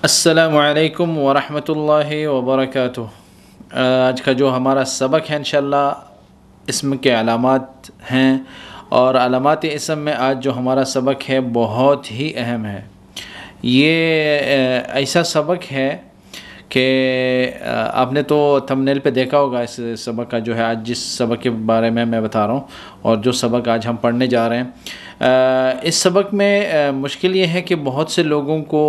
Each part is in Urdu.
السلام علیکم ورحمۃ اللہ وبرکاتہ۔ آج کا جو ہمارا سبق ہے انشاءاللہ اسم کے علامات ہیں، اور علامات اسم میں آج جو ہمارا سبق ہے بہت ہی اہم ہے۔ یہ ایسا سبق ہے کہ آپ نے تو تھمبنیل پہ دیکھا ہوگا اس سبق کا، جو ہے آج جس سبق کے بارے میں بتا رہا ہوں اور جو سبق آج ہم پڑھنے جا رہے ہیں، اس سبق میں مشکل یہ ہے کہ بہت سے لوگوں کو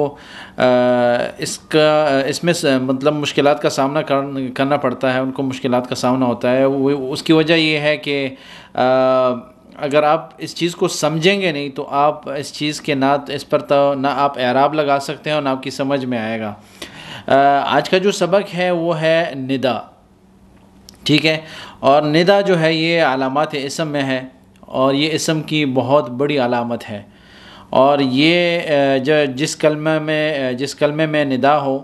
اس میں مطلب مشکلات کا سامنا کرنا پڑتا ہے، ان کو مشکلات کا سامنا ہوتا ہے۔ اس کی وجہ یہ ہے کہ اگر آپ اس چیز کو سمجھیں گے نہیں تو آپ اس چیز کے اس پر تو نہ آپ اعراب لگا سکتے ہیں اور نہ آپ کی سمجھ میں آئے گا۔ آج کا جو سبق ہے وہ ہے ندا، ٹھیک ہے؟ اور ندا جو ہے یہ علامات اسم میں ہے، اور یہ اسم کی بہت بڑی علامت ہے۔ اور یہ جس کلمے میں ندا ہو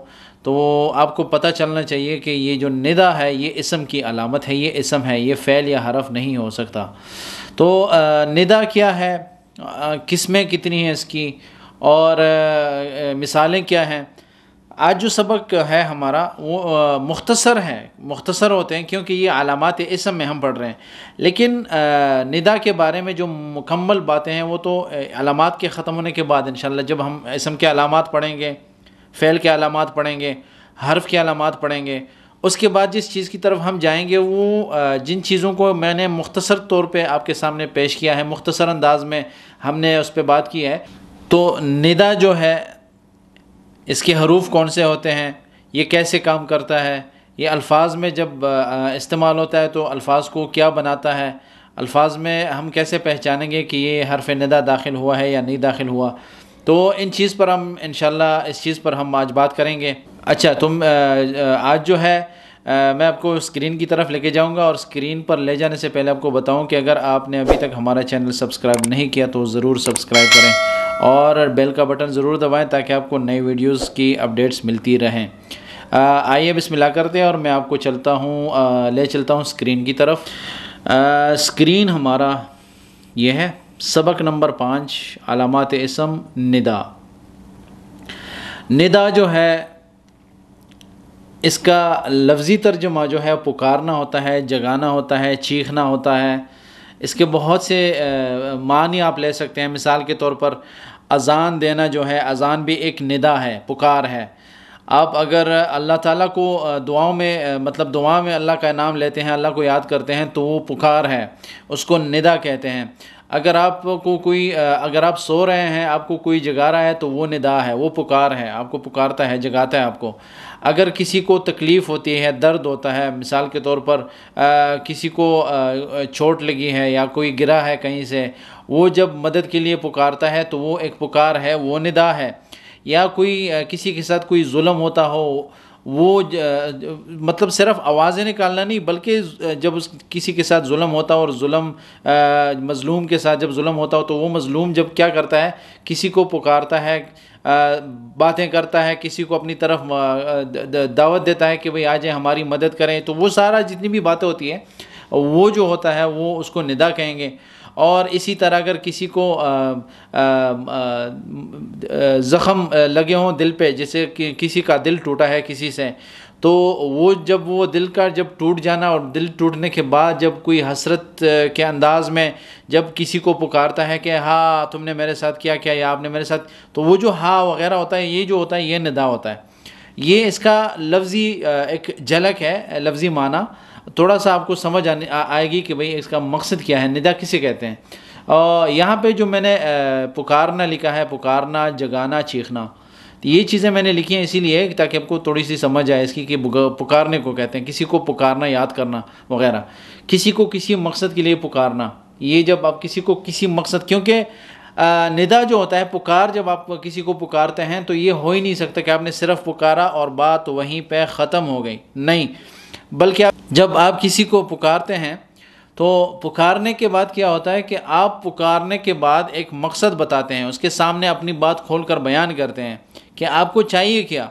تو آپ کو پتہ چلنا چاہیے کہ یہ جو ندا ہے یہ اسم کی علامت ہے، یہ اسم ہے، یہ فعل یا حرف نہیں ہو سکتا۔ تو ندا کیا ہے، قسمیں کتنی ہیں اس کی، اور مثالیں کیا ہیں۔ آج جو سبق ہے ہمارا وہ مختصر ہوتے ہیں کیونکہ یہ علامات اسم میں ہم پڑھ رہے ہیں، لیکن ندا کے بارے میں جو مکمل باتیں ہیں وہ تو علامات کے ختم ہونے کے بعد انشاءاللہ جب ہم اسم کے علامات پڑھیں گے، فعل کے علامات پڑھیں گے، حرف کے علامات پڑھیں گے، اس کے بعد جس چیز کی طرف ہم جائیں گے وہ جن چیزوں کو میں نے مختصر طور پہ آپ کے سامنے پیش کیا ہے، مختصر انداز میں ہم نے اس پہ بات کی ہے۔ تو ندا جو ہے اس کے حروف کون سے ہوتے ہیں، یہ کیسے کام کرتا ہے، یہ الفاظ میں جب استعمال ہوتا ہے تو الفاظ کو کیا بناتا ہے، الفاظ میں ہم کیسے پہچانیں گے کہ یہ حرف ندا داخل ہوا ہے یا نہیں داخل ہوا۔ تو ان چیز پر ہم انشاءاللہ اس چیز پر ہم آج بات کریں گے۔ اچھا، آج جو ہے میں آپ کو اسکرین کی طرف لے کے جاؤں گا، اور اسکرین پر لے جانے سے پہلے آپ کو بتاؤں کہ اگر آپ نے ابھی تک ہمارا چینل سبسکرائب نہیں کیا تو ضرور سبسکرائب کریں، اور بیل کا بٹن ضرور دبائیں تاکہ آپ کو نئی ویڈیوز کی اپڈیٹس ملتی رہیں۔ آئیے بسم اللہ کرتے ہیں اور میں آپ کو لے چلتا ہوں اسکرین کی طرف۔ اسکرین ہمارا یہ ہے، سبق نمبر 5، علامات اسم ندا۔ ندا جو ہے اس کا لفظی ترجمہ جو ہے پکارنا ہوتا ہے، جگانا ہوتا ہے، چیخنا ہوتا ہے۔ اس کے بہت سے معنی آپ لے سکتے ہیں۔ مثال کے طور پر اذان دینا جو ہے، اذان بھی ایک ندا ہے، پکار ہے۔ آپ اگر اللہ تعالیٰ کو دعا میں اللہ کا نام لیتے ہیں، اللہ کو یاد کرتے ہیں تو وہ پکار ہے، اس کو ندا کہتے ہیں۔ اگر آپ سو رہے ہیں، آپ کو کوئی جگا رہا ہے تو وہ ندا ہے، وہ پکار ہے، آپ کو پکارتا ہے، جگاتا ہے آپ کو۔ اگر کسی کو تکلیف ہوتی ہے، درد ہوتا ہے، مثال کے طور پر کسی کو چوٹ لگی ہے یا کوئی گرا ہے کہیں سے، وہ جب مدد کے لیے پکارتا ہے تو وہ ایک پکار ہے، وہ ندا ہے۔ یا کسی کے ساتھ کوئی ظلم ہوتا ہو، وہ مطلب صرف آوازیں نکالنا نہیں، بلکہ جب کسی کے ساتھ ظلم ہوتا ہو، اور مظلوم کے ساتھ جب ظلم ہوتا ہو تو وہ مظلوم جب کیا کرتا ہے، کسی کو پکارتا ہے، باتیں کرتا ہے، کسی کو اپنی طرف دعوت دیتا ہے کہ بھئی آ جائیں ہماری مدد کریں، تو وہ سارا جتنی بھی باتیں ہوتی ہیں وہ جو ہوتا ہے وہ اس کو ندا کہیں گے۔ اور اسی طرح اگر کسی کو زخم لگے ہوں دل پہ، جیسے کہ کسی کا دل ٹوٹا ہے کسی سے، تو وہ دل کا جب ٹوٹ جانا، اور دل ٹوٹنے کے بعد جب کوئی حسرت کے انداز میں جب کسی کو پکارتا ہے کہ ہاں تم نے میرے ساتھ کیا یا آپ نے میرے ساتھ، تو وہ جو ہاں وغیرہ ہوتا ہے، یہ جو ہوتا ہے یہ ندا ہوتا ہے۔ یہ اس کا لفظی ایک جھلک ہے، لفظی معنی تھوڑا سا آپ کو سمجھ آئے گی کہ بھئی اس کا مقصد کیا ہے، ندا کسے کہتے ہیں۔ اور یہاں پہ جو میں نے پکارنا لکھا ہے، پکارنا، جگانا، چیخنا، یہ چیزیں میں نے لکھی ہیں اسی لیے تاکہ آپ کو تھوڑی سی سمجھ آئے اس کی کہ پکارنے کو کہتے ہیں، کسی کو پکارنا، یاد کرنا وغیرہ، کسی کو کسی مقصد کے لیے پکارنا۔ یہ جب آپ کسی کو کسی مقصد، کیونکہ ندا جو ہوتا ہے، پکار، جب آپ کسی کو پکارتے ہیں تو یہ ہو ہی نہیں سکتا کہ آپ نے صرف پکارا اور بات وہیں پہ ختم ہو گئی، نہیں، بلکہ جب آپ کسی کو پکارتے ہیں تو پکارنے کے بعد کیا ہوتا ہے کہ آپ پکارنے کے بعد ایک مقصد بتاتے ہیں، اس کے سامنے اپنی بات کھول کر بیان کرتے ہیں کہ آپ کو چاہیے کیا۔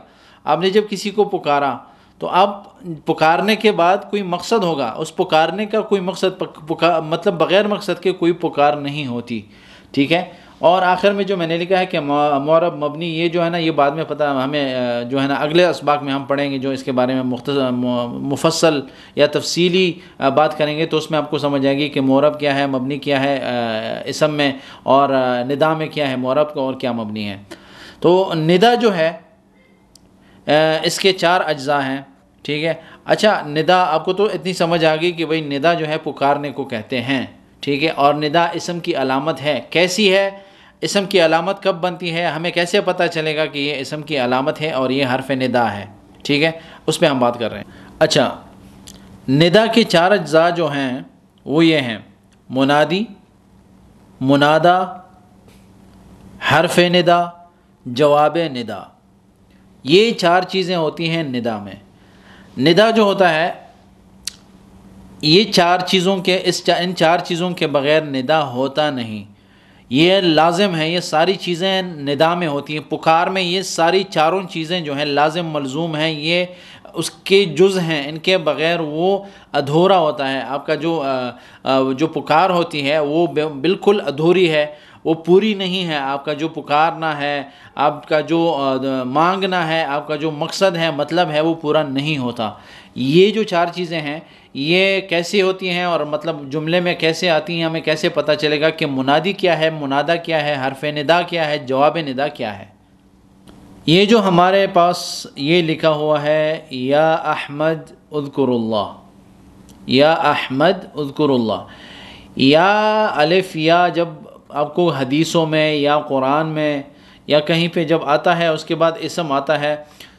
آپ نے جب کسی کو پکارا تو آپ پکارنے کے بعد کوئی مقصد ہوگا، اس پکارنے کا کوئی مقصد، مطلب بغیر مقصد کے کوئی پکار نہیں ہوتی، ٹھیک ہے۔ اور آخر میں جو میں نے لکھا ہے کہ معرب مبنی، یہ جو ہے نا یہ بعد میں پتہ ہمیں جو ہے نا اگلے اسباق میں ہم پڑھیں گے، جو اس کے بارے میں مفصل یا تفصیلی بات کریں گے، تو اس میں آپ کو سمجھ آئے گی کہ معرب کیا ہے، مبنی کیا ہے اسم میں، اور ندا میں کیا ہے معرب کا اور کیا مبنی ہے۔ تو ندا جو ہے اس کے 4 اجزاء ہیں، ٹھیک ہے۔ اچھا، ندا آپ کو تو اتنی سمجھ آ گئی کہ بھئی ندا جو ہے پکارنے کو کہتے ہیں، ٹھیک ہے، اور ندا اسم کی علامت ہے۔ کیسی ہے؟ اسم کی علامت کب بنتی ہے؟ ہمیں کیسے پتہ چلے گا کہ یہ اسم کی علامت ہے اور یہ حرف ندا ہے؟ ٹھیک ہے، اس پہ ہم بات کر رہے ہیں۔ اچھا، ندا کے 4 اجزاء جو ہیں وہ یہ ہیں: منادی، منادا، حرف ندا، جواب ندا۔ یہ 4 چیزیں ہوتی ہیں ندا میں۔ ندا جو ہوتا ہے، یہ 4 چیزوں کے ان 4 چیزوں کے بغیر ندا ہوتا نہیں۔ یہ لازم ہے، یہ ساری چیزیں ندا میں ہوتی ہیں، پکار میں یہ ساری چاروں چیزیں جو ہیں لازم ملزوم ہیں، یہ اس کے جز ہیں، ان کے بغیر وہ ادھورا ہوتا ہے۔ آپ کا جو پکار ہوتی ہے وہ بالکل ادھوری ہے، وہ پوری نہیں ہے۔ آپ کا جو پکارنا ہے، آپ کا جو مانگنا ہے، آپ کا جو مقصد ہے، مطلب ہے، وہ پورا نہیں ہوتا۔ یہ جو 4 چیزیں ہیں یہ کیسی ہوتی ہیں اور مطلب جملے میں کیسے آتی ہیں، ہمیں کیسے پتہ چلے گا کہ منادی کیا ہے، منادا کیا ہے، حرف ندا کیا ہے، جواب ندا کیا ہے؟ یہ جو ہمارے پاس یہ لکھا ہوا ہے، یا احمد اذکر اللہ، یا احمد اذکر اللہ، یا الف یا جب آپ کو حدیثوں میں یا قرآن میں یا کہیں پہ جب آتا ہے اس کے بعد اسم آتا ہے،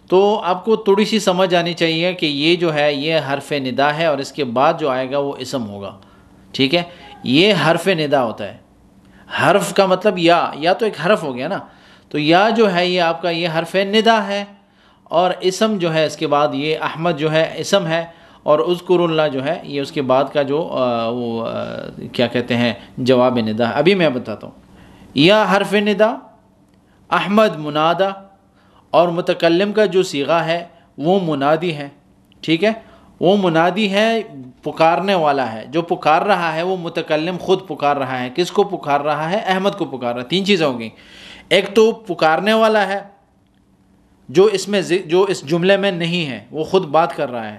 تو آپ کو تھوڑی سی سمجھ آنی چاہیے کہ یہ جو ہے یہ حرف ندا ہے اور اس کے بعد جو آئے گا وہ اسم ہوگا، ٹھیک ہے۔ یہ حرف ندا ہوتا ہے۔ حرف کا مطلب یا تو ایک حرف ہو گیا نا، تو یا جو ہے یہ آپ کا یہ حرف ندا ہے، اور اسم جو ہے اس کے بعد یہ احمد جو ہے اسم ہے، اور اذکر اللہ جو ہے یہ اس کے بعد کا جو کیا کہتے ہیں جواب ندا ہے۔ ابھی میں بتاتا ہوں۔ یا حرف ندا، احمد منادا، اور متکلم کا جو صیغہ ہے وہ منادی ہے، ٹھیک ہے، وہ منادی ہے، پکارنے والا ہے، جو پکار رہا ہے وہ متکلم خود پکار رہا ہے۔ کس کو پکار رہا ہے؟ احمد کو پکار رہا ہے۔ 3 چیزیں ہوں گی، ایک تو پکارنے والا ہے جو اس جملے میں نہیں ہے، وہ خود بات کر رہا ہے،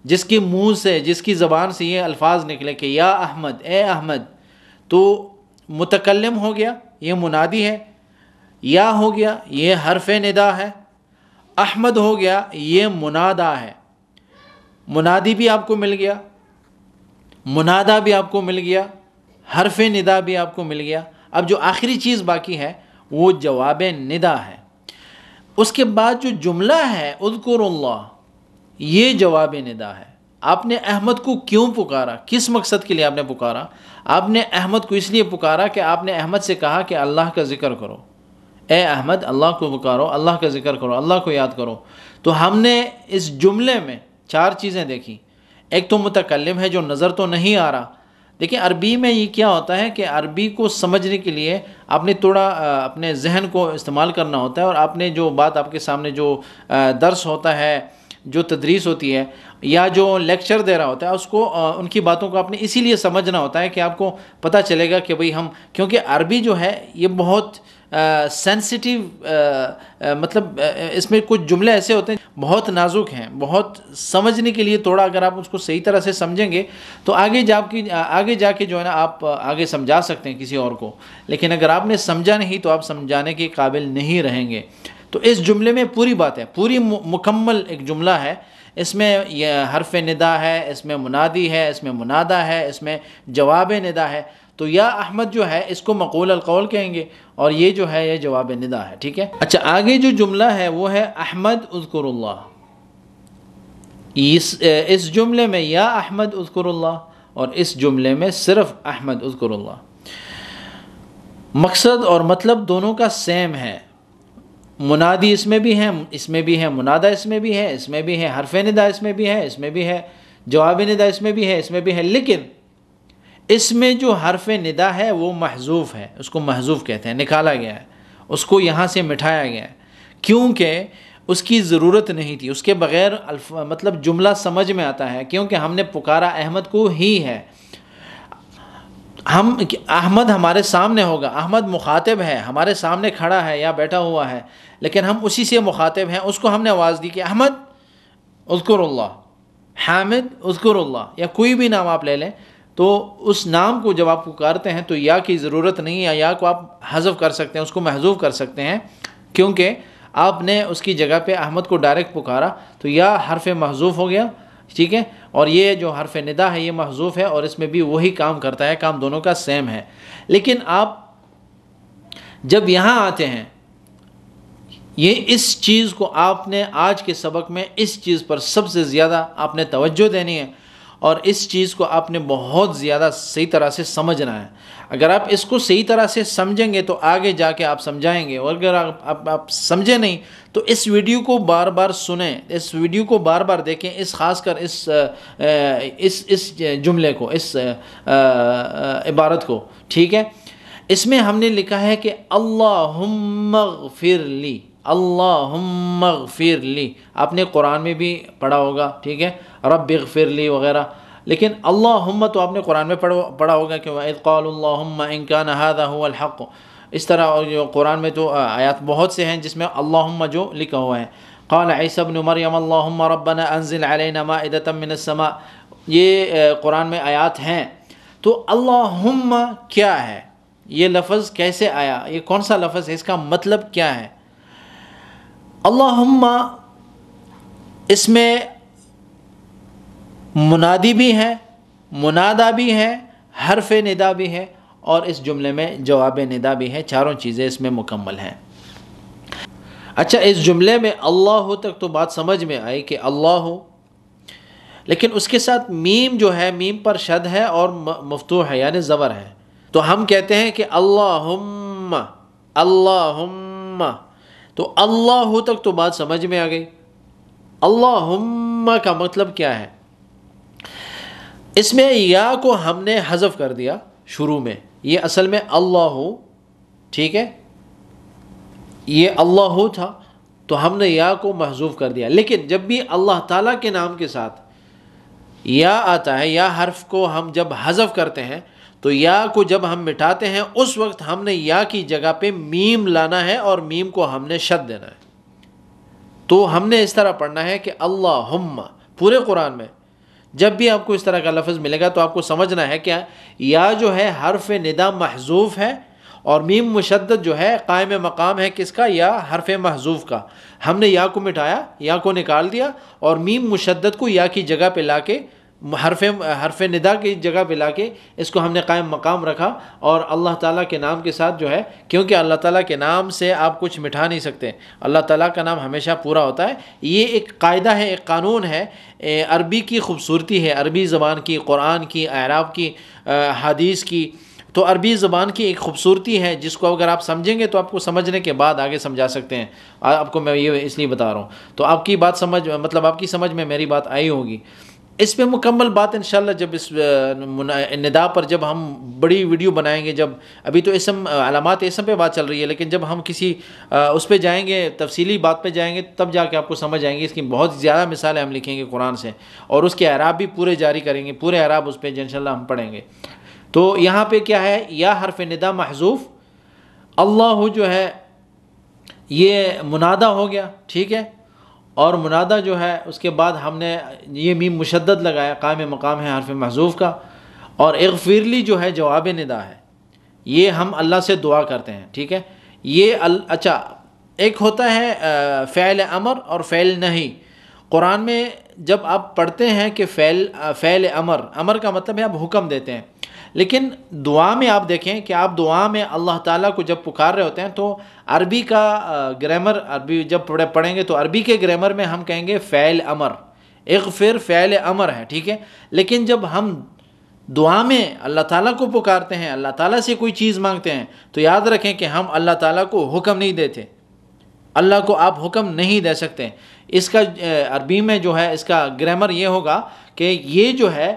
جس کی منہ سے، جس کی زبان سے یہ الفاظ نکلے کہ یا احمد، اے احمد، تو متکلم ہو گیا، یہ منادی ہے، یا ہو گیا یہ حرف ندا ہے، احمد ہو گیا یہ منادا ہے۔ منادی بھی آپ کو مل گیا، منادا بھی آپ کو مل گیا، حرف ندا بھی آپ کو مل گیا۔ اب جو آخری چیز باقی ہے وہ جواب ندا ہے۔ اس کے بعد جو جملہ ہے اذکر اللہ، یہ جواب ندا ہے۔ آپ نے احمد کو کیوں پکارا؟ کس مقصد کے لیے آپ نے پکارا؟ آپ نے احمد کو اس لیے پکارا کہ آپ نے احمد سے کہا کہ اللہ کا ذکر کرو، اے احمد اللہ کو پکارو، اللہ کا ذکر کرو، اللہ کو یاد کرو۔ تو ہم نے اس جملے میں 4 چیزیں دیکھی۔ ایک تو متکلم ہے جو نظر تو نہیں آ رہا۔ دیکھیں عربی میں یہ کیا ہوتا ہے کہ عربی کو سمجھنے کے لیے آپ نے تھوڑا اپنے ذہن کو استعمال کرنا ہوتا ہے، اور آپ نے جو بات آپ کے سامنے جو درس ہوتا ہے، جو تدریس ہوتی ہے، یا جو لیکچر دے رہا ہوتا ہے، اس کو ان کی باتوں کو آپ نے اسی لیے سمجھنا ہوتا ہے کہ آپ کو پتہ چلے گا کہ بھئی ہم، کیونکہ عربی جو ہے یہ بہت سینسٹیو، مطلب اس میں کچھ جملے ایسے ہوتے ہیں بہت نازک ہیں، بہت سمجھنے کے لیے تھوڑا اگر آپ اس کو صحیح طرح سے سمجھیں گے تو آگے جا کے جو ہے نا آپ آگے سمجھا سکتے ہیں کسی اور کو، لیکن اگر آپ نے سمجھا نہیں تو آپ سمجھانے کے قابل نہیں رہیں گے۔ تو اس جملے میں پوری بات ہے، پوری مکمل ایک جملہ ہے۔ اس میں یہ حرف ندا ہے، اس میں منادی ہے، اس میں منادا ہے، اس میں جواب ندا ہے۔ تو یا احمد جو ہے اس کو مقول القول کہیں گے، اور یہ جو ہے یہ جواب ندا ہے، ٹھیک ہے۔ اچھا، آگے جو جملہ ہے وہ ہے احمد اذکر اللہ۔ اس جملے میں یا احمد اذکر اللہ، اور اس جملے میں صرف احمد اذکر اللہ۔ مقصد اور مطلب دونوں کا سیم ہے۔ منادی اس میں بھی ہے، اس میں بھی ہے، منادا اس میں بھی ہے، اس میں بھی ہے، حرف ندا اس میں بھی ہے، اس میں بھی ہے، جواب ندا اس میں بھی ہے، اس میں بھی ہے، لیکن اس میں جو حرف ندا ہے وہ محذوف ہے، اس کو محذوف کہتے ہیں، نکالا گیا ہے، اس کو یہاں سے مٹھایا گیا ہے، کیونکہ اس کی ضرورت نہیں تھی، اس کے بغیر مطلب جملہ سمجھ میں آتا ہے، کیونکہ ہم نے پکارا احمد کو ہی ہے۔ ہم احمد ہمارے سامنے ہوگا، احمد مخاطب ہے، ہمارے سامنے کھڑا ہے یا بیٹھا ہوا ہے، لیکن ہم اسی سے مخاطب ہیں، اس کو ہم نے آواز دی کہ احمد اذکر اللہ، حامد اذکر اللہ، یا کوئی بھی نام آپ لے لیں، تو اس نام کو جب آپ پکارتے ہیں تو یا کی ضرورت نہیں ہے، یا کو آپ حذف کر سکتے ہیں، اس کو محذوف کر سکتے ہیں، کیونکہ آپ نے اس کی جگہ پہ احمد کو ڈائریکٹ پکارا تو یا حرف محذوف ہو گیا، ٹھیک ہے، اور یہ جو حرف ندا ہے یہ محذوف ہے، اور اس میں بھی وہی کام کرتا ہے، کام دونوں کا سیم ہے۔ لیکن آپ جب یہاں آتے ہیں، یہ اس چیز کو آپ نے آج کے سبق میں اس چیز پر سب سے زیادہ آپ نے توجہ دینی ہے، اور اس چیز کو آپ نے بہت زیادہ صحیح طرح سے سمجھنا ہے۔ اگر آپ اس کو صحیح طرح سے سمجھیں گے تو آگے جا کے آپ سمجھائیں گے، اور اگر آپ سمجھیں نہیں تو اس ویڈیو کو بار بار سنیں، اس ویڈیو کو بار بار دیکھیں، اس خاص کر اس جملے کو، اس عبارت کو، ٹھیک ہے۔ اس میں ہم نے لکھا ہے کہ اللہم اغفر لی، اللہم اغفر لی، آپ نے قرآن میں بھی پڑھا ہوگا، ٹھیک ہے، رب اغفر لی وغیرہ، لیکن اللہم تو آپ نے قرآن میں پڑھا ہوگا کہ وَإِذْ قَالُوا اللہم إِن كَانَ هَذَا هُوَ الْحَقُّ، اس طرح، اور جو قرآن میں تو آیات بہت سے ہیں جس میں اللہم جو لکھا ہوا ہے۔ قال عیسی ابن مریم اللہم ربنا انزل علینا مائدۃ من السماء، یہ قرآن میں آیات ہیں۔ تو اللہم کیا ہے، یہ لفظ کیسے آیا، یہ کون سا لفظ ہے، اس کا مطلب کیا ہے؟ اللہم اس میں منادی بھی ہے، منادہ بھی ہے، حرف ندا بھی ہے، اور اس جملے میں جواب ندا بھی ہے، چاروں چیزیں اس میں مکمل ہیں۔ اچھا، اس جملے میں اللہ تک تو بات سمجھ میں آئی کہ اللہ، لیکن اس کے ساتھ میم جو ہے، میم پر شد ہے اور مفتوح ہے، یعنی زبر ہے، تو ہم کہتے ہیں کہ اللہم، اللہم، تو اللہ تک تو بات سمجھ میں آ گئی۔ اللہم کا مطلب کیا ہے؟ اس میں یا کو ہم نے حذف کر دیا شروع میں، یہ اصل میں اللہ، ٹھیک ہے، یہ اللہ تھا، تو ہم نے یا کو محذوف کر دیا، لیکن جب بھی اللہ تعالیٰ کے نام کے ساتھ یا آتا ہے، یا حرف کو ہم جب حذف کرتے ہیں تو یا کو جب ہم مٹاتے ہیں اس وقت ہم نے یا کی جگہ پہ میم لانا ہے، اور میم کو ہم نے شد دینا ہے۔ تو ہم نے اس طرح پڑھنا ہے کہ اللہم، پورے قرآن میں جب بھی آپ کو اس طرح کا لفظ ملے گا تو آپ کو سمجھنا ہے کہ یا جو ہے حرف ندا محذوف ہے، اور میم مشدد جو ہے قائم مقام ہے کس کا؟ یا حرف محذوف کا۔ ہم نے یا کو مٹایا، یا کو نکال دیا، اور میم مشدد کو یا کی جگہ پہ لا کے، حرف ندا کی جگہ پہ لا کے اس کو ہم نے قائم مقام رکھا، اور اللہ تعالیٰ کے نام کے ساتھ جو ہے، کیونکہ اللہ تعالیٰ کے نام سے آپ کچھ مٹھا نہیں سکتے، اللہ تعالیٰ کا نام ہمیشہ پورا ہوتا ہے۔ یہ ایک قاعدہ ہے، ایک قانون ہے، عربی کی خوبصورتی ہے، عربی زبان کی، قرآن کی، اعراب کی، حدیث کی، تو عربی زبان کی ایک خوبصورتی ہے جس کو اگر آپ سمجھیں گے تو آپ کو سمجھنے کے بعد آگے سمجھا سکتے ہیں۔ آپ کو میں یہ اس لیے بتا رہا ہوں، تو آپ کی بات سمجھ، مطلب آپ کی سمجھ میں میری بات آئی ہوگی۔ اس پہ مکمل بات انشاءاللہ جب اس ندا پر جب ہم بڑی ویڈیو بنائیں گے، جب ابھی تو اسم، علامات اسم پہ بات چل رہی ہے، لیکن جب ہم کسی اس پہ جائیں گے، تفصیلی بات پہ جائیں گے، تب جا کے آپ کو سمجھ آئیں گے۔ اس کی بہت زیادہ مثالیں ہم لکھیں گے قرآن سے، اور اس کے اعراب بھی پورے جاری کریں گے، پورے اعراب اس پہ انشاءاللہ ہم پڑھیں گے۔ تو یہاں پہ کیا ہے، یا حرف ندا محذوف، اللہ جو ہے یہ منادہ ہو گیا، ٹھیک ہے، اور منادہ جو ہے اس کے بعد ہم نے یہ میم مشدد لگایا، قائم مقام ہے حرف محذوف کا، اور اغفرلی جو ہے جواب ندا ہے، یہ ہم اللہ سے دعا کرتے ہیں، ٹھیک ہے۔ یہ اچھا، ایک ہوتا ہے فعل امر اور فعل نہی۔ قرآن میں جب آپ پڑھتے ہیں کہ فعل امر کا مطلب ہے آپ حکم دیتے ہیں، لیکن دعا میں آپ دیکھیں کہ آپ دعا میں اللہ تعالیٰ کو جب پکار رہے ہوتے ہیں تو عربی کا گرامر، عربی جب پڑھیں گے تو عربی کے گرامر میں ہم کہیں گے فعل امر، اغفر فعل امر ہے، ٹھیک ہے، لیکن جب ہم دعا میں اللہ تعالیٰ کو پکارتے ہیں، اللہ تعالیٰ سے کوئی چیز مانگتے ہیں، تو یاد رکھیں کہ ہم اللہ تعالیٰ کو حکم نہیں دیتے، اللہ کو آپ حکم نہیں دے سکتے۔ اس کا عربی میں جو ہے اس کا گرامر یہ ہوگا کہ یہ جو ہے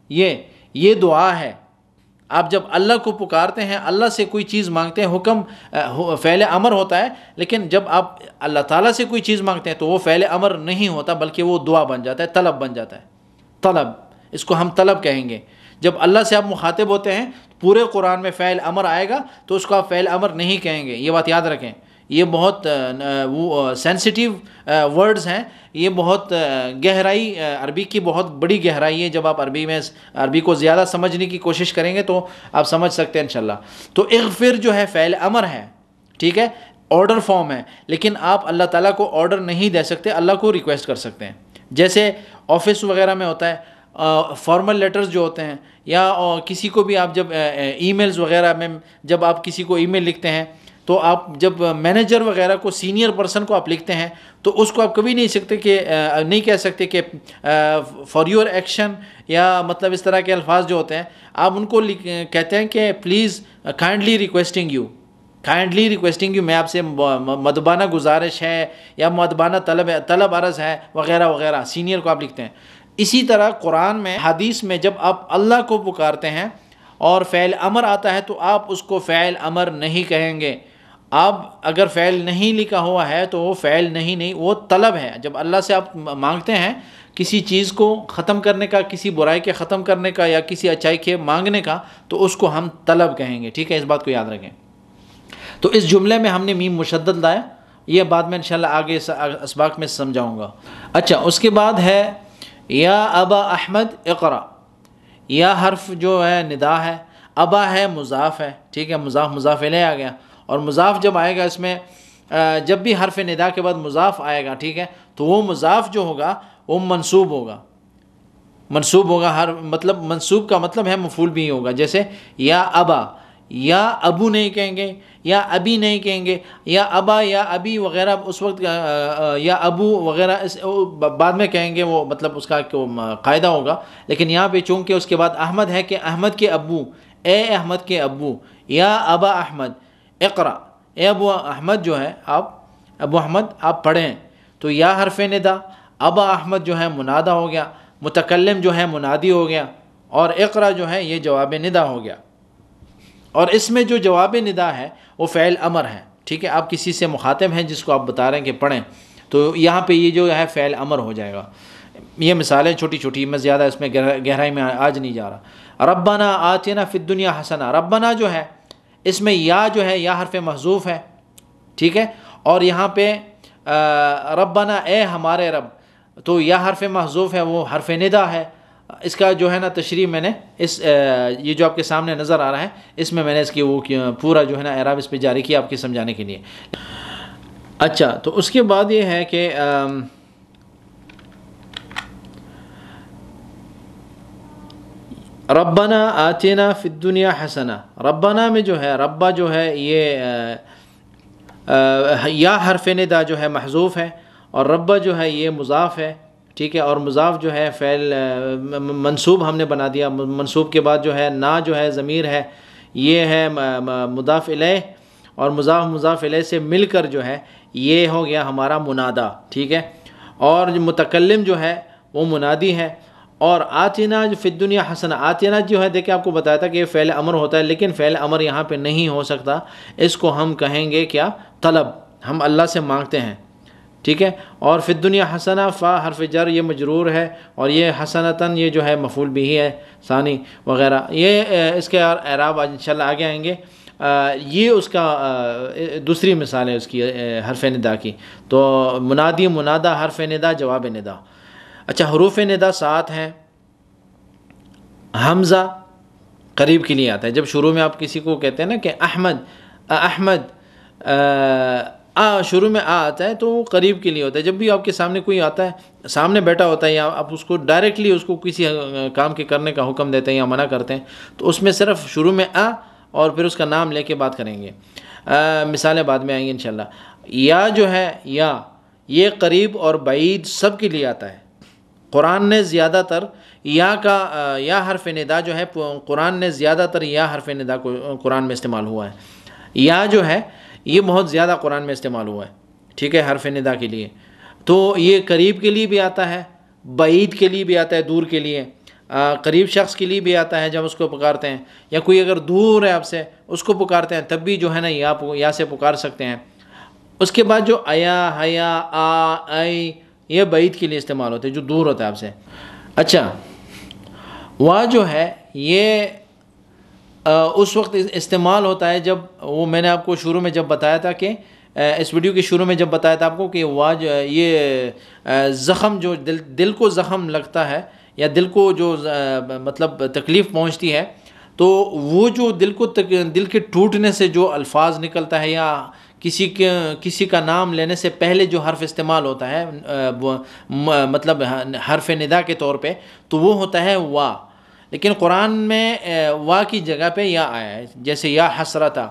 یہ دعا ہے۔ آپ جب اللہ کو پکارتے ہیں، اللہ سے کوئی چیز مانگتے ہیں، حکم فعل امر ہوتا ہے، لیکن جب آپ اللہ تعالیٰ سے کوئی چیز مانگتے ہیں تو وہ فعل امر نہیں ہوتا، بلکہ وہ دعا بن جاتا ہے، طلب بن جاتا ہے، طلب، اس کو ہم طلب کہیں گے۔ جب اللہ سے آپ مخاطب ہوتے ہیں پورے قرآن میں فعل امر آئے گا تو اس کو آپ فعل امر نہیں کہیں گے، یہ بات یاد رکھیں۔ یہ بہت وہ سینسٹیو ورڈز ہیں، یہ بہت گہرائی، عربی کی بہت بڑی گہرائی ہے۔ جب آپ عربی کو زیادہ سمجھنے کی کوشش کریں گے تو آپ سمجھ سکتے ہیں انشاءاللہ۔ تو اغفر جو ہے فعل امر ہے، ٹھیک ہے، آرڈر فارم ہے، لیکن آپ اللہ تعالیٰ کو آرڈر نہیں دے سکتے، اللہ کو ریکویسٹ کر سکتے ہیں۔ جیسے آفس وغیرہ میں ہوتا ہے، فارمل لیٹرز جو ہوتے ہیں، یا کسی کو بھی آپ جب ای میلز وغیرہ میں جب آپ کسی کو ای میل لکھتے ہیں تو آپ جب مینیجر وغیرہ کو، سینئر پرسن کو آپ لکھتے ہیں تو اس کو آپ کبھی نہیں کہہ سکتے کہ فار یور ایکشن، یا مطلب اس طرح کے الفاظ جو ہوتے ہیں آپ ان کو کہتے ہیں کہ پلیز کائنڈلی ریکویسٹنگ یو، میں آپ سے مدبانہ گزارش ہے یا مدبانہ طلب عرض ہے وغیرہ وغیرہ، سینئر کو آپ لکھتے ہیں۔ اسی طرح قرآن میں، حدیث میں جب آپ اللہ کو پکارتے ہیں اور فعل امر آتا ہے تو آپ اس کو فعل امر نہیں کہیں گے۔ آپ اگر فعل نہیں لکھا ہوا ہے تو وہ فعل نہیں، وہ طلب ہے۔ جب اللہ سے آپ مانگتے ہیں کسی چیز کو ختم کرنے کا، کسی برائی کے ختم کرنے کا، یا کسی اچائی کے مانگنے کا، تو اس کو ہم طلب کہیں گے، ٹھیک ہے، اس بات کو یاد رکھیں۔ تو اس جملے میں ہم نے میم مشدد لایا، یہ بعد میں انشاءاللہ آگے اسباق میں سمجھاؤں گا۔ اچھا، اس کے بعد ہے یا ابا احمد اقرا، یا حرف جو ہے ندا ہے، ابا ہے مضاف ہے، ٹھیک ہے، مضاف الیہ آ گیا، اور مضاف جب آئے گا اس میں، جب بھی حرف ندا کے بعد مضاف آئے گا، ٹھیک ہے، تو وہ مضاف جو ہوگا وہ منصوب ہوگا، ہر مطلب منصوب کا مطلب ہے مفعول بھی ہوگا۔ جیسے یا ابا، یا ابو نہیں کہیں گے، یا ابی نہیں کہیں گے، یا ابا یا ابی وغیرہ اس وقت، یا ابو وغیرہ بعد میں کہیں گے، وہ مطلب اس کا قاعدہ ہوگا۔ لیکن یہاں پہ چونکہ اس کے بعد احمد ہے کہ احمد کے ابو، اے احمد کے ابو، یا ابا احمد اقرا، اے ابو احمد جو ہے ابو احمد آپ پڑھیں، تو یا حرف ندا، ابا احمد جو ہے منادا ہو گیا، متکلم جو ہے منادی ہو گیا، اور اقرا جو ہے یہ جواب ندا ہو گیا۔ اور اس میں جو جواب ندا ہے وہ فعل امر ہے، ٹھیک ہے، آپ کسی سے مخاطب ہیں جس کو آپ بتا رہے ہیں کہ پڑھیں، تو یہاں پہ یہ جو ہے فعل امر ہو جائے گا۔ یہ مثالیں چھوٹی چھوٹی، میں زیادہ اس میں گہرائی میں آج نہیں جا رہا۔ ربنا آتنا فی الدنیا حسنہ، ربنا جو ہے اس میں یا جو ہے یا حرف محذوف ہے، ٹھیک ہے، اور یہاں پہ ربنا اے ہمارے رب، تو یا حرف محذوف ہے، وہ حرف ندا ہے۔ اس کا جو ہے نا تشریح میں نے یہ جو آپ کے سامنے نظر آ رہا ہے، اس میں نے اس کی وہ پورا جو ہے نا اعراب اس پہ جاری کیا آپ کے سمجھانے کے لیے۔ اچھا، تو اس کے بعد یہ ہے کہ ربنا آتنا فی الدنیا حسنہ، ربنا میں جو ہے ربا جو ہے یہ یا حرف ندا جو ہے محذوف ہے، اور ربا جو ہے یہ مضاف ہے، ٹھیک ہے، اور مضاف جو ہے فعل منصوب ہم نے بنا دیا۔ منصوب کے بعد جو ہے نا جو ہے ضمیر ہے، یہ ہے مضاف الیہ، اور مضاف الیہ سے مل کر جو ہے یہ ہو گیا ہمارا منادا، ٹھیک ہے، اور جو متکلم جو ہے وہ منادی ہے۔ اور آتنا جو فی الدنیا حسنہ، آتنا جو ہے دیکھیں آپ کو بتایا تھا کہ یہ فعل امر ہوتا ہے، لیکن فعل امر یہاں پہ نہیں ہو سکتا، اس کو ہم کہیں گے کیا؟ طلب، ہم اللہ سے مانگتے ہیں، ٹھیک ہے۔ اور فی الدنیا حسنہ، فا حرف جر یہ مجرور ہے، اور یہ حسنتاً یہ جو ہے مفعول بھی ہے ثانی وغیرہ، یہ اس کے اعراب انشاءاللہ آگے آئیں گے۔ یہ اس کا دوسری مثال ہے اس کی حرف ندا کی۔ تو منادی، منادا، حرف ندا، جواب ندا۔ اچھا، حروف ندا 7 ہیں۔ حمزہ قریب کے لیے آتا ہے، جب شروع میں آپ کسی کو کہتے ہیں نا کہ احمد شروع میں آتا ہے تو وہ قریب کے لیے ہوتا ہے۔ جب بھی آپ کے سامنے کوئی آتا ہے، سامنے بیٹھا ہوتا ہے، یا آپ اس کو ڈائریکٹلی اس کو کسی کام کے کرنے کا حکم دیتے ہیں یا منع کرتے ہیں، تو اس میں صرف شروع میں اور پھر اس کا نام لے کے بات کریں گے۔ مثالیں بعد میں آئیں گی انشاءاللہ۔ یا جو ہے یا، یہ قریب اور بعید سب کے لیے آتا ہے۔ قرآن نے زیادہ تر یا حرف ندا جو ہے، قرآن نے زیادہ تر یا حرف ندا کو قرآن میں استعمال ہوا ہے۔ یا جو ہے یہ بہت زیادہ قرآن میں استعمال ہوا ہے، ٹھیک ہے، حرف ندا کے لیے۔ تو یہ قریب کے لیے بھی آتا ہے، بعید کے لیے بھی آتا ہے، دور کے لیے، قریب شخص کے لیے بھی آتا ہے جب اس کو پکارتے ہیں، یا کوئی اگر دور ہے آپ سے اس کو پکارتے ہیں تب بھی جو ہے نا یا سے پکار سکتے ہیں۔ اس کے بعد جو ایا، حیا، آئی، یہ بعید کے لیے استعمال ہوتے ہیں، جو دور ہوتا ہے آپ سے۔ اچھا، وا جو ہے یہ اس وقت استعمال ہوتا ہے جب وہ میں نے آپ کو شروع میں جب بتایا تھا کہ اس ویڈیو کے شروع میں جب بتایا تھا آپ کو کہ یہ زخم جو دل کو زخم لگتا ہے یا دل کو جو مطلب تکلیف پہنچتی ہے، تو وہ جو دل کے ٹوٹنے سے جو الفاظ نکلتا ہے یا کسی کا نام لینے سے پہلے جو حرف استعمال ہوتا ہے مطلب حرف ندا کے طور پہ، تو وہ ہوتا ہے وا۔ لیکن قرآن میں وا کی جگہ پہ یا آیا ہے، جیسے یا حسرتا،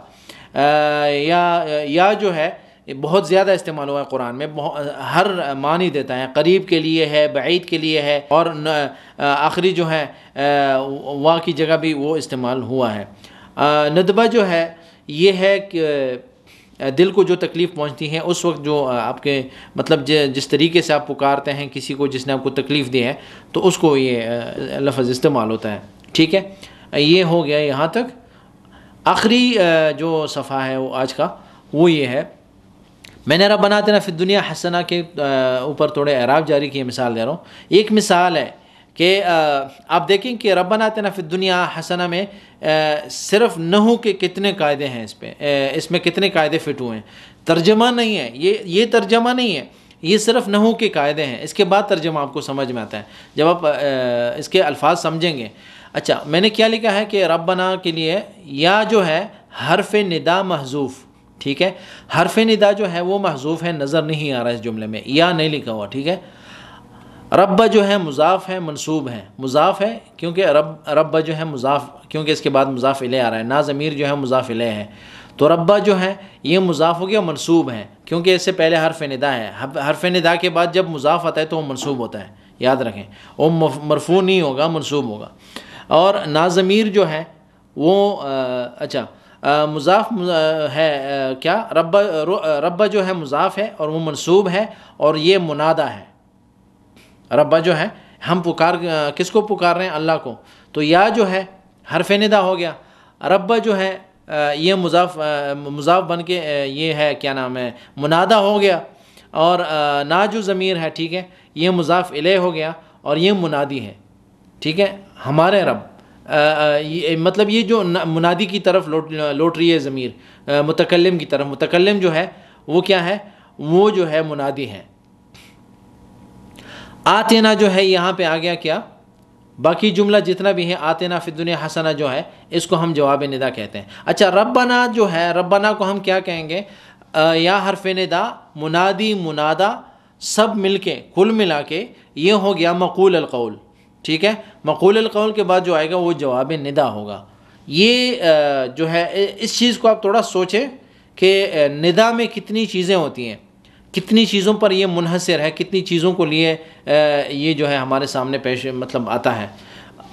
یا جو ہے بہت زیادہ استعمال ہوا ہے قرآن میں، ہر معنی دیتا ہے، قریب کے لیے ہے، بعید کے لیے ہے، اور آخری جو ہے وا کی جگہ بھی وہ استعمال ہوا ہے۔ ندبہ جو ہے یہ ہے کہ دل کو جو تکلیف پہنچتی ہے اس وقت جو آپ کے مطلب جس طریقے سے آپ پکارتے ہیں کسی کو جس نے آپ کو تکلیف دی ہے، تو اس کو یہ لفظ استعمال ہوتا ہے، ٹھیک ہے۔ یہ ہو گیا یہاں تک۔ آخری جو صفحہ ہے وہ آج کا وہ یہ ہے، میں نے ربنا آتنا فی الدنیا حسنہ کے اوپر تھوڑے اعراب جاری کیے، مثال دے رہا ہوں۔ ایک مثال ہے کہ آپ دیکھیں کہ ربنا آتنا فی الدنیا حسنہ میں صرف نحو کے کتنے قاعدے ہیں، اس میں کتنے قاعدے فٹ ہوئے ہیں۔ ترجمہ نہیں ہے یہ ترجمہ نہیں ہے، یہ صرف نحو کے قاعدے ہیں، اس کے بعد ترجمہ آپ کو سمجھ میں آتا ہے جب آپ اس کے الفاظ سمجھیں گے۔ اچھا، میں نے کیا لکھا ہے کہ ربنا کے لیے یا جو ہے حرف ندا محذوف، ٹھیک ہے، حرف ندا جو ہے وہ محذوف ہے، نظر نہیں آ رہا اس جملے میں، یا نہیں لکھا ہوا، ٹھیک ہے۔ رب جو ہے مضاف ہے، منصوب ہے، مضاف ہے کیونکہ رب جو ہے مضاف، کیونکہ اس کے بعد مضاف الیہ آ رہا ہے، نا ضمیر جو ہے مضاف الیہ ہے، تو رب جو ہے یہ مضاف ہو گیا، منصوب ہے کیونکہ اس سے پہلے حرف ندا ہے۔ حرف ندا کے بعد جب مضاف آتا ہے تو وہ منصوب ہوتا ہے، یاد رکھیں، وہ مرفوع نہیں ہوگا، منصوب ہوگا۔ اور نا ضمیر جو ہے وہ اچھا مضاف ہے، کیا رب جو ہے مضاف ہے اور وہ منصوب ہے، اور یہ منادہ ہے۔ رب جو ہے ہم کس کو پکار رہے ہیں؟ اللہ کو، تو یا جو ہے حرف ندا ہو گیا، رب جو ہے یہ مضاف بن کے یہ ہے کیا نام ہے منادہ ہو گیا، اور نا جو ضمیر ہے، ٹھیک ہے، یہ مضاف الیہ ہو گیا اور یہ منادی ہے، ٹھیک ہے، ہمارے رب، مطلب یہ جو منادی کی طرف لوٹ رہی ہے ضمیر، متکلم کی طرف، متکلم جو ہے وہ کیا ہے؟ وہ جو ہے منادی ہے۔ آتینا جو ہے یہاں پہ آ گیا کیا؟ باقی جملہ جتنا بھی ہے آتینا فی الدنیا حسنہ جو ہے اس کو ہم جواب ندا کہتے ہیں۔ اچھا، ربنا جو ہے، ربنا کو ہم کیا کہیں گے؟ یا حرف ندا، منادی، منادہ، سب مل کے کل ملا کے یہ ہو گیا مقول القول، ٹھیک ہے۔ مقول القول کے بعد جو آئے گا وہ جواب ندا ہوگا۔ یہ جو ہے اس چیز کو آپ تھوڑا سوچیں کہ ندا میں کتنی چیزیں ہوتی ہیں، کتنی چیزوں پر یہ منحصر ہے، کتنی چیزوں کو لیے یہ جو ہے ہمارے سامنے پیش مطلب آتا ہے۔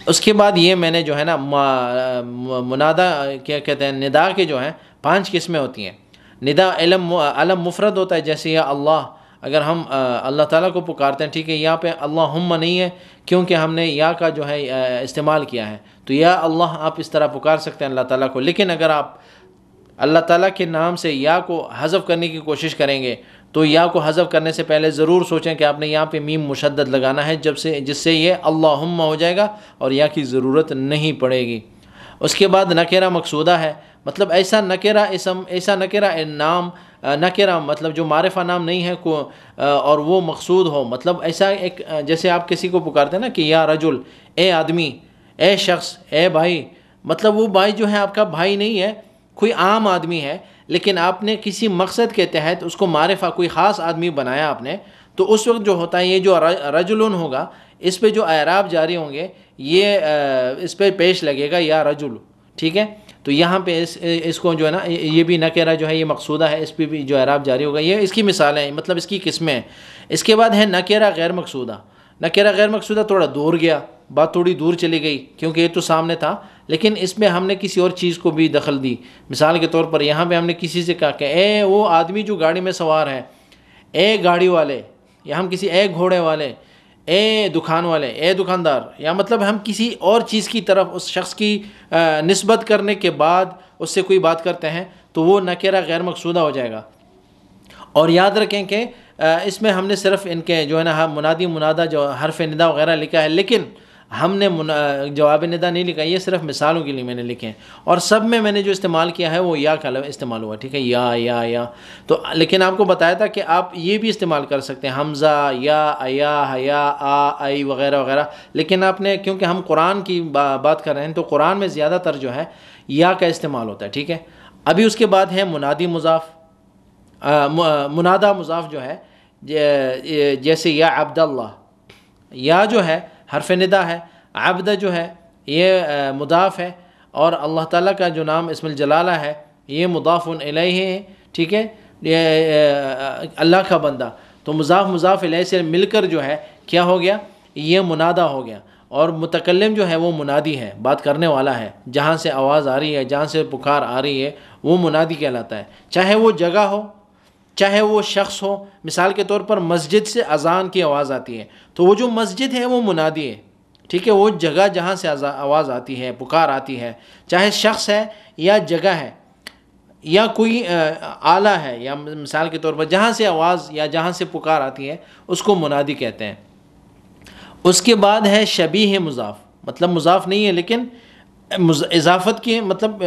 اس کے بعد یہ میں نے جو ہے نا منادہ کیا کہتے ہیں، ندا کے جو ہیں 5 قسمیں ہوتی ہیں۔ ندا علم مفرد ہوتا ہے، جیسے یا اللہ، اگر ہم اللہ تعالیٰ کو پکارتے ہیں، ٹھیک ہے، یہاں پہ اللہم نہیں ہے کیونکہ ہم نے یا کا جو ہے استعمال کیا ہے، تو یا اللہ آپ اس طرح پکار سکتے ہیں اللہ تعالیٰ کو۔ لیکن اگر آپ اللہ تعالیٰ کے نام سے یا کو حذف کرنے کی کوشش کریں گے تو یا کو حذف کرنے سے پہلے ضرور سوچیں کہ آپ نے یہاں پہ میم مشدد لگانا ہے، جس سے یہ اللہم ہو جائے گا اور یا کی ضرورت نہیں پڑے گی۔ اس کے بعد نکرہ مقصودہ ہے، مطلب ایسا نکرہ اسم، ایسا نکرہ نام، نکرہ مطلب جو معرفہ نام نہیں ہے اور وہ مقصود ہو، مطلب ایسا ایک جیسے آپ کسی کو پکارتے ہیں نا کہ یا رجل، اے آدمی، اے شخص، اے بھائی، مطلب وہ بھائی جو ہے آپ کا بھائی نہیں ہے، کوئی عام آدمی ہے، لیکن آپ نے کسی مقصد کے تحت اس کو معرفہ کوئی خاص آدمی بنایا آپ نے، تو اس وقت جو ہوتا ہے یہ جو رجلن ہوگا اس پہ جو اعراب جاری ہوں گے یہ اس پہ پیش لگے گا یا رجل، ٹھیک ہے۔ تو یہاں پہ اس کو جو ہے نا یہ بھی نکرہ جو ہے یہ مقصودہ ہے، اس پہ بھی جو اعراب جاری ہوگا، یہ اس کی مثالیں ہیں، مطلب اس کی قسمیں ہیں۔ اس کے بعد ہے نکرہ غیر مقصودہ۔ نکرہ غیر مقصودہ تھوڑا دور گیا، بات تھوڑی دور چلی گئی کیونکہ یہ تو سامنے تھا، لیکن اس میں ہم نے کسی اور چیز کو بھی دخل دی۔ مثال کے طور پر یہاں پہ ہم نے کسی سے کہا کہ اے وہ آدمی جو گاڑی میں سوار ہے، اے گاڑی والے، یا ہم کسی اے گھوڑے والے، اے دکان والے، اے دکاندار، یا مطلب ہم کسی اور چیز کی طرف اس شخص کی نسبت کرنے کے بعد اس سے کوئی بات کرتے ہیں تو وہ نکرہ غیر مقصودہ ہو جائے گا۔ اور یاد رکھیں کہ اس میں ہم نے صرف ان کے جو ہے نا منادی، منادہ جو حرف ندا وغیرہ لکھا ہے، لیکن ہم نے جواب ندا نہیں لکھا، یہ صرف مثالوں کے لیے میں نے لکھے ہیں، اور سب میں نے جو استعمال کیا ہے وہ یا کا استعمال ہوا، ٹھیک ہے، یا تو لیکن آپ کو بتایا تھا کہ آپ یہ بھی استعمال کر سکتے ہیں حمزہ، یا، حیا، آئی وغیرہ وغیرہ، لیکن آپ نے کیونکہ ہم قرآن کی بات کر رہے ہیں تو قرآن میں زیادہ تر جو ہے یا کا استعمال ہوتا ہے، ٹھیک ہے۔ ابھی اس کے بعد ہے منادی مضاف، منادہ مضاف جو ہے، جیسے یا عبداللہ، یا جو ہے حرف ندا ہے، عبد جو ہے یہ مضاف ہے، اور اللہ تعالیٰ کا جو نام اسم الجلالہ ہے یہ مضاف الیہ ہے، ٹھیک ہے، یہ اللہ کا بندہ، تو مضاف الیہ سے مل کر جو ہے کیا ہو گیا، یہ منادہ ہو گیا، اور متکلم جو ہے وہ منادی ہے، بات کرنے والا ہے، جہاں سے آواز آ رہی ہے، جہاں سے پکار آ رہی ہے وہ منادی کہلاتا ہے، چاہے وہ جگہ ہو چاہے وہ شخص ہو۔ مثال کے طور پر مسجد سے اذان کی آواز آتی ہے تو وہ جو مسجد ہے وہ منادی ہے، ٹھیک ہے، وہ جگہ جہاں سے آواز آتی ہے، پکار آتی ہے، چاہے شخص ہے یا جگہ ہے یا کوئی آلہ ہے، یا مثال کے طور پر جہاں سے آواز یا جہاں سے پکار آتی ہے اس کو منادی کہتے ہیں۔ اس کے بعد ہے شبیہ مضاف، مطلب مضاف نہیں ہے لیکن اضافت کی مطلب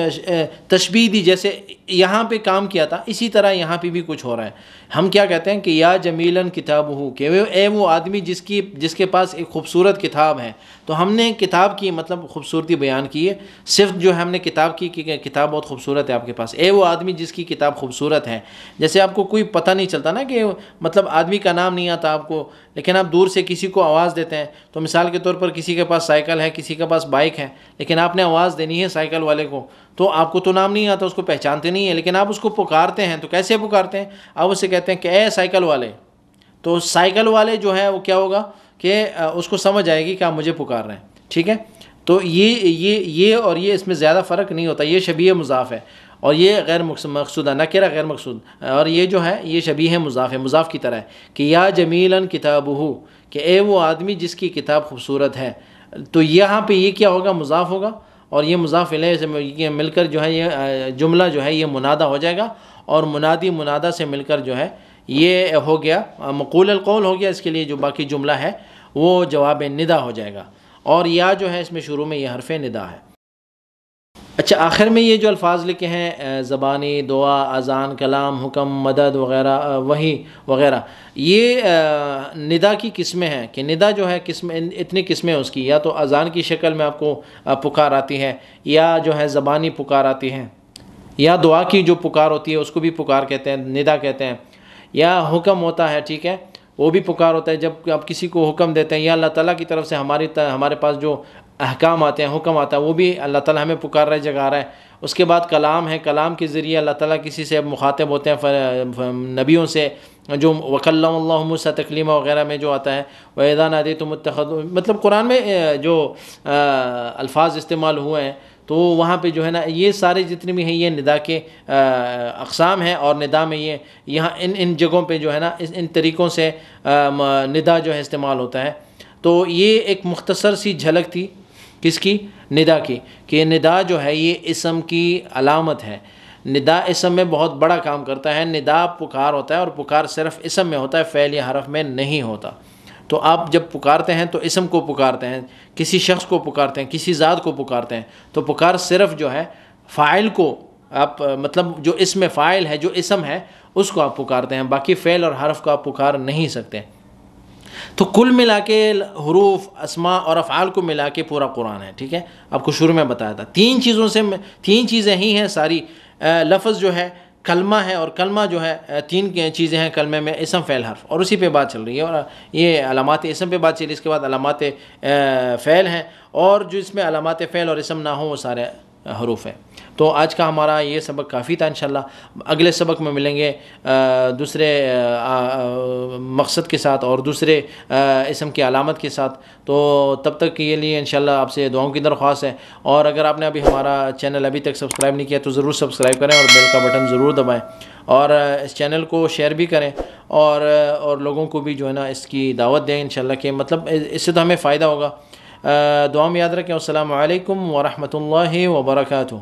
تشبیہ دی، جیسے یہاں پہ کام کیا تھا اسی طرح یہاں پہ بھی کچھ ہو رہا ہے۔ ہم کیا کہتے ہیں کہ یا جمیلاً کتابہ، کہ اے وہ آدمی جس کے پاس ایک خوبصورت کتاب ہے، تو ہم نے کتاب کی مطلب خوبصورتی بیان کی ہے، صرف جو ہم نے کتاب کی کہ کتاب بہت خوبصورت ہے آپ کے پاس، اے وہ آدمی جس کی کتاب خوبصورت ہے۔ جیسے آپ کو کوئی پتہ نہیں چلتا نا کہ مطلب آدمی کا نام نہیں آتا آپ کو، لیکن آپ دور سے کسی کو آواز دیتے ہیں، تو مثال کے طور پر کسی کے پاس سائیکل ہے، کسی کے پاس بائک ہے، لیکن آپ نے آواز دینی ہے سائیکل والے کو، تو آپ کو تو نام نہیں آتا، اس کو پہچانتے نہیں ہیں، لیکن آپ اس کو پکارتے ہیں، تو کیسے پکارتے ہیں؟ آپ اسے کہتے ہیں کہ اے سائیکل والے، تو سائیکل والے جو ہے وہ کیا ہوگا کہ اس کو سمجھ آئے گی کہ آپ مجھے پکار رہے ہیں، ٹھیک ہے۔ تو یہ اور یہ اس میں زیادہ فرق نہیں ہوتا، یہ شبیہ مضاف ہے، اور یہ غیر مقصود ہے، نکرہ غیر مقصود، اور یہ جو ہے یہ شبیہ مضاف ہے، مضاف کی طرح ہے کہ یا جمیلاً کتابہ، کہ اے وہ آدمی جس کی کتاب خوبصورت ہے، تو یہاں پہ یہ کیا ہوگا، مضاف ہوگا، اور یہ مضاف الیہ سے مل کر جو ہے یہ جملہ جو ہے یہ منادہ ہو جائے گا، اور منادی منادہ سے مل کر جو ہے یہ ہو گیا مقول القول ہو گیا، اس کے لیے جو باقی جملہ ہے وہ جواب ندا ہو جائے گا، اور یا جو ہے اس میں شروع میں یہ حرف ندا ہے۔ اچھا، آخر میں یہ جو الفاظ لکھے ہیں زبانی، دعا، اذان، کلام، حکم، مدد وغیرہ، وحی وغیرہ، یہ ندا کی قسمیں ہیں، کہ ندا جو ہے اتنی قسمیں اس کی، یا تو اذان کی شکل میں آپ کو پکار آتی ہے، یا جو ہے زبانی پکار آتی ہے، یا دعا کی جو پکار ہوتی ہے اس کو بھی پکار کہتے ہیں، ندا کہتے ہیں، یا حکم ہوتا ہے، ٹھیک ہے، وہ بھی پکار ہوتا ہے جب آپ کسی کو حکم دیتے ہیں، یا اللہ تعالیٰ کی طرف سے ہمارے پاس جو احکام آتے ہیں، حکم آتا ہے، وہ بھی اللہ تعالیٰ ہمیں پکار رہا ہے، جگا رہا ہے۔ اس کے بعد کلام ہے، کلام کے ذریعے اللہ تعالیٰ کسی سے مخاطب ہوتے ہیں، نبیوں سے، جو وَكَلَّمَ اللَّهُ مُوسَىٰ تَكْلِيمًا وغیرہ میں جو آتا ہے، وَإِذَا نَادَيْتُمُ اتَّخَذُوا، مطلب قرآن میں جو الفاظ استعمال ہوئے ہیں تو وہاں پہ جو ہے نا یہ سارے جتنے بھی ہیں یہ ندا کے اقسام ہیں، اور ندا میں یہ یہاں ان جگہوں پہ جو ہے نا ان طریقوں سے ندا جو ہے استعمال ہوتا ہے۔ تو یہ ایک مختصر سی جھلک تھی کس کی؟ ندا کی، کہ ندا جو ہے یہ اسم کی علامت ہے، ندا اسم میں بہت بڑا کام کرتا ہے، ندا پکار ہوتا ہے، اور پکار صرف اسم میں ہوتا ہے، فعل یا حرف میں نہیں ہوتا۔ تو آپ جب پکارتے ہیں تو اسم کو پکارتے ہیں، کسی شخص کو پکارتے ہیں، کسی ذات کو پکارتے ہیں، تو پکار صرف جو ہے فاعل کو آپ مطلب جو اسم فاعل ہے، جو اسم ہے اس کو آپ پکارتے ہیں، باقی فعل اور حرف کو آپ پکار نہیں سکتے۔ تو کل ملا کے حروف، اسماء اور افعال کو ملا کے پورا قرآن ہے، ٹھیک ہے، آپ کو شروع میں بتایا تھا تین چیزیں ہی ہیں ساری، لفظ جو ہے کلمہ ہے، اور کلمہ جو ہے تین چیزیں ہیں کلمے میں، اسم، فعل، حرف، اور اسی پہ بات چل رہی ہے، اور یہ علامات اسم پہ بات چلی، اس کے بعد علامات فعل ہیں، اور جو اس میں علامات فعل اور اسم نہ ہوں وہ سارے حروف ہیں۔ تو آج کا ہمارا یہ سبق کافی تھا، انشاءاللہ اگلے سبق میں ملیں گے دوسرے مقصد کے ساتھ اور دوسرے اسم کی علامت کے ساتھ۔ تو تب تک کے لیے انشاءاللہ آپ سے دعاؤں کی درخواست ہے، اور اگر آپ نے ابھی ہمارا چینل ابھی تک سبسکرائب نہیں کیا تو ضرور سبسکرائب کریں، اور بیل کا بٹن ضرور دبائیں، اور اس چینل کو شیئر بھی کریں، اور لوگوں کو بھی جو ہے نا اس کی دعوت دیں انشاءاللہ، کہ مطلب اس سے تو ہمیں فائدہ ہوگا۔ دعا میں یاد رکھیں۔ السلام علیکم ورحمۃ اللہ وبرکاتہ۔